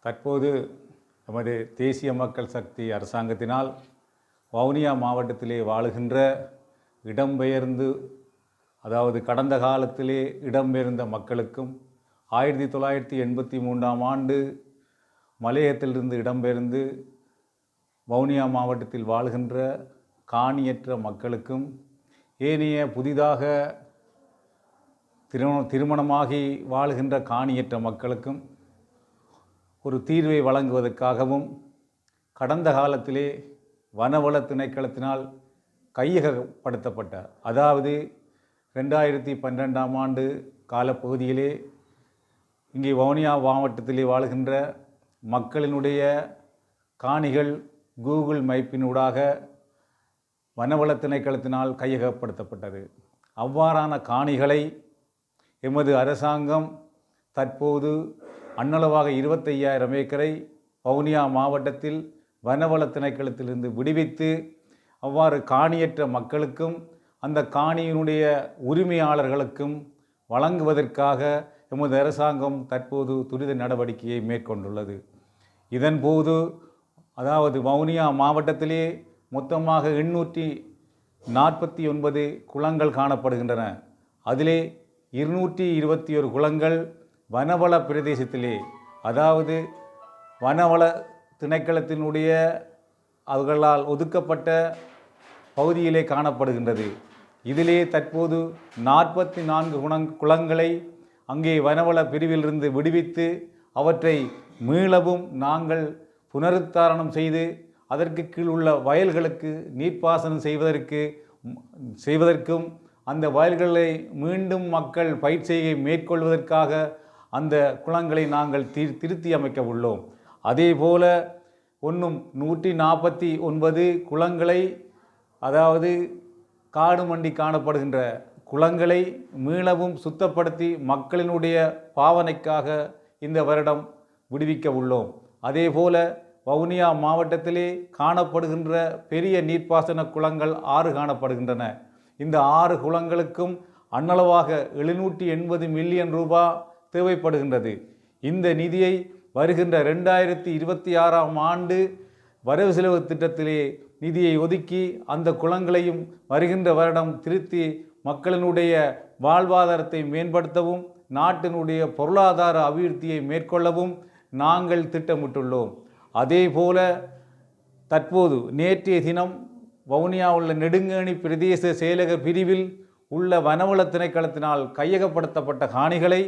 தற்போது நமது தேசிய மக்கள் சக்தி அரசாங்கத்தினால் வவுனியா மாவட்டத்திலே வாழுகின்ற இடம்பெயர்ந்து அதாவது கடந்த காலத்திலே இடம்பெயர்ந்த மக்களுக்கும் 1983ஆம் ஆண்டு மலையகத்திலிருந்து இடம்பெயர்ந்து வவுனியா மாவட்டத்தில் வாழ்கின்ற காணியற்ற மக்களுக்கும் ஏனைய புதிதாக திருமணமாகி வாழ்கின்ற காணியற்ற மக்களுக்கும் ஒரு தீர்வை வழங்குவதற்காகவும் கடந்த காலத்திலே வனவள திணைக்களத்தினால் கையகப்படுத்தப்பட்ட அதாவது 2012ஆம் ஆண்டு காலப்பகுதியிலே இங்கே வவுனியா மாவட்டத்திலே வாழ்கின்ற மக்களினுடைய காணிகள் கூகுள் மைப்பினூடாக வனவள திணைக்களத்தினால் கையகப்படுத்தப்பட்டது. அவ்வாறான காணிகளை எமது அரசாங்கம் தற்போது அண்ணளவாக 25,000 ஏக்கரை வவுனியா மாவட்டத்தில் வனவள திணைக்களத்திலிருந்து விடுவித்து அவ்வாறு காணியற்ற மக்களுக்கும் அந்த காணியினுடைய உரிமையாளர்களுக்கும் வழங்குவதற்காக எமது அரசாங்கம் தற்போது துரித நடவடிக்கையை மேற்கொண்டுள்ளது. இதன்போது அதாவது வவுனியா மாவட்டத்திலே மொத்தமாக 849 குளங்கள் காணப்படுகின்றன. அதிலே 221 குளங்கள் வனவள பிரதேசத்திலே அதாவது வனவள திணைக்களத்தினுடைய அவர்களால் ஒதுக்கப்பட்ட பகுதியிலே காணப்படுகின்றது. இதிலே தற்போது 44 குளங்களை அங்கே வனவள பிரிவிலிருந்து விடுவித்து அவற்றை மீளவும் நாங்கள் புனருத்தாரணம் செய்து அதற்கு கீழ் உள்ள வயல்களுக்கு நீர்ப்பாசனம் செய்வதற்கும் அந்த வயல்களை மீண்டும் மக்கள் பயிர் செய்கை மேற்கொள்வதற்காக அந்த குளங்களை நாங்கள் திருத்தி அமைக்க உள்ளோம். அதேபோல 149 குளங்களை அதாவது காடு மண்டி காணப்படுகின்ற குளங்களை மீளவும் சுத்தப்படுத்தி மக்களினுடைய பாவனைக்காக இந்த வருடம் விடுவிக்க உள்ளோம். அதேபோல வவுனியா மாவட்டத்திலே காணப்படுகின்ற பெரிய நீர்ப்பாசன குளங்கள் 6 காணப்படுகின்றன. இந்த 6 குளங்களுக்கும் அண்ணளவாக 780 மில்லியன் ரூபாய் தேவைப்படுகின்றது. இந்த நிதியை வருகின்ற 2026ஆம் ஆண்டு வரவு செலவு திட்டத்திலே நிதியை ஒதுக்கி அந்த குளங்களையும் வருகின்ற வருடம் திருத்தி மக்களினுடைய வாழ்வாதாரத்தை மேம்படுத்தவும் நாட்டினுடைய பொருளாதார அபிவிருத்தியை மேற்கொள்ளவும் நாங்கள் திட்டமிட்டுள்ளோம். அதேபோல தற்போது நேற்றைய தினம் வவுனியா உள்ள நெடுங்கேணி பிரதேச செயலக பிரிவில் உள்ள வனவள திணைக்களத்தினால் கையகப்படுத்தப்பட்ட காணிகளை